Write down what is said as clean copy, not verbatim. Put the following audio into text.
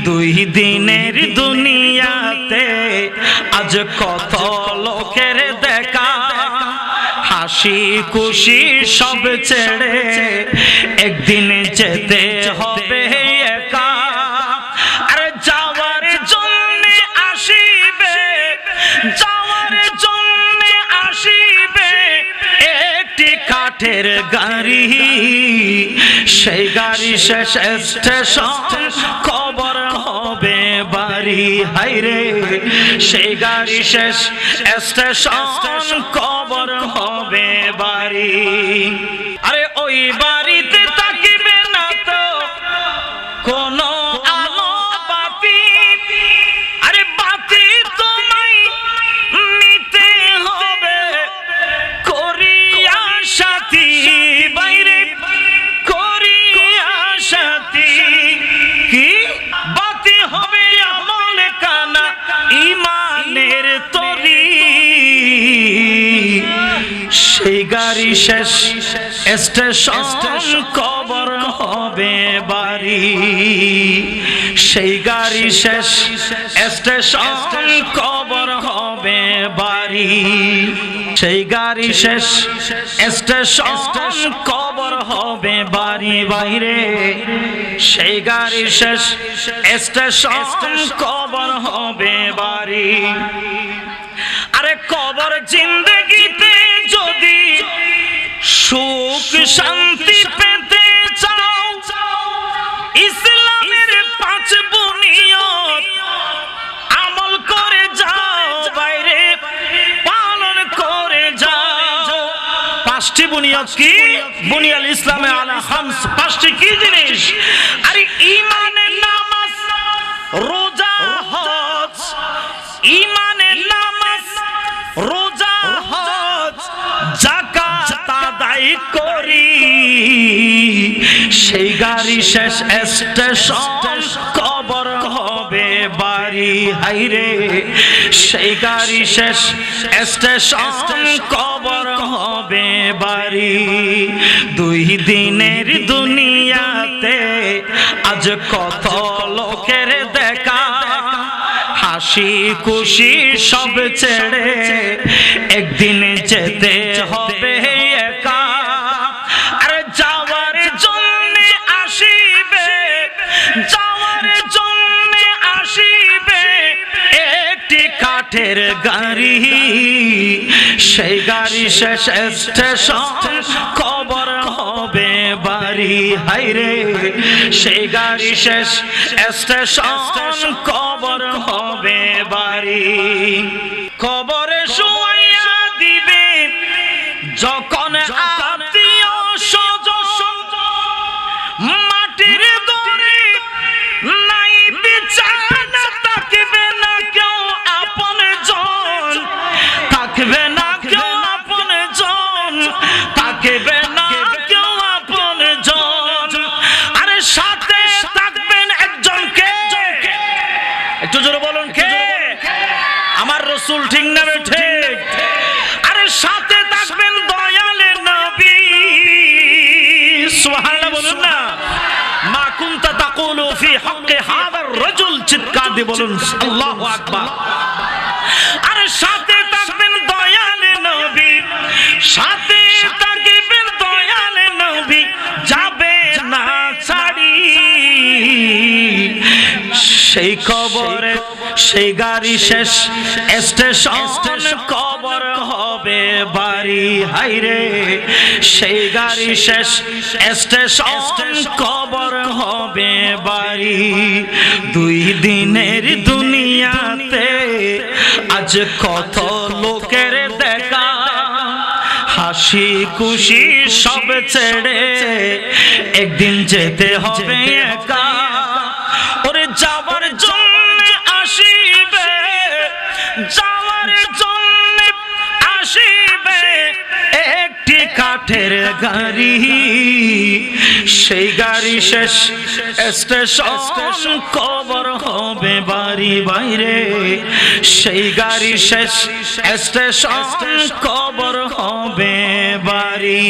দুই দিনের দুনিয়াতে আজ কত লোকের দেখা, হাসি খুশি সব ছেড়ে একদিন যেতে হবে একা। আরে যাওয়ার জন্য আসিবে, যাওয়ার জন্য আসিবে একটি কাঠের গাড়ি, সেই গাড়ি শেষ স্টেশন খবর হবে বাড়ি। হাইরে সেই গাড়ি শেষ স্টেশন খবর হবে বাড়ি। আরে ওই বাড়িতে থাকিবে না তো কোনো আলো বাতি, আরে বাতি তোমায় নিতে হবে করিয়া সাথী, বাইরে করিয়া সাথী। কি বাতি হবে আমল কানা ইমানের তরি, সেই গাড়ি শেষ স্টেশন খবর হবে বাড়ি, সেই গাড়ি শেষ স্টেশন খবর হবে বাড়ি, সেই গাড়ি শেষ স্টেশন খবর হবে বাড়ি। বাইরে সেই গাড়ি শেষ স্টেশন খবর হবে বাড়ি। আরে কবর জিন্দগিতে যদি সুখ শান্তি পেতে চাও, ইসলামের 5 বুনিয়াদ আমল করে যাও, বাইরে পালন করে যাও। 5টি বুনিয়াদ কি? বুনিয়াল ইসলামে আলা খামস, 5টি কি জিনিস? আরে ঈমানের নামাজ, রোজা, হজ। ঈমানের নামাজ, রোজা, হজ, যাকাত আদায় করি, সেই গাড়ি শেষ স্টেশন খবর হবে বাড়ি। হাইরে সেই গাড়ি শেষ স্টেশন খবর হবে বাড়ি। দুই দিনের দুনিয়াতে আজ কত লোকের দেখা, হাসি খুশি সব ছেড়ে একদিন যেতে হবে একা। আরে যাওয়ার জন্য আসিবে, যাওয়ার জন্য আসিবে একটি কাঠের গাড়ি, সেই গাড়ি শেষ স্টেশন খবর হবে বাড়ি। হাইরে সেই গাড়ি শেষ স্টেশন খবর হবে বাড়ি। কবরে শুয়াইয়া দিবে যখন আত্মীয় স্বজন, মাটির ঘরে নাই বিছানা, থাকবে না কেউ আপন জন, থাকবে না কেউ আপন জন, থাকবে না কেউ আপন জন। আরে সাথে থাকবেন একজনকে, একটু জোরে বলুন কে? আমার রাসূল, ঠিক না ঠিক? আরে সাথে থাকবেন দয়ালে নবী, সুবহানাল্লাহ বলুন না। মা কুনতা তাকুলু ফি হাক্কি হাযার রাজুল, চিৎকার দিয়ে বলুন আল্লাহু আকবার। আরে সাথে থাকবেন দয়ালে নবী, সাথে থাকবেন দয়ালে নবী, যাবে না ছাড়ি। সেই কবরে সেই গাড়ি শেষ স্টেশন খবর হবে বাড়ি। হাইরে সেই গাড়ি শেষ স্টেশন খবর হবে বাড়ি। দুই দিনের দুনিয়াতে আজ কত লোকের দেখা, হাসি খুশি সব ছেড়ে একদিন যেতে হবে একা। ওরে যাওয়ার জন্য আসিবে, যাওয়ার জন্য আসিবে একটি কাঠের গাড়ি, সেই গাড়ি শেষ স্টেশন খবর হবে বাড়ি। বাইরে সেই গাড়ি শেষ স্টেশন খবর হবে বাড়ি।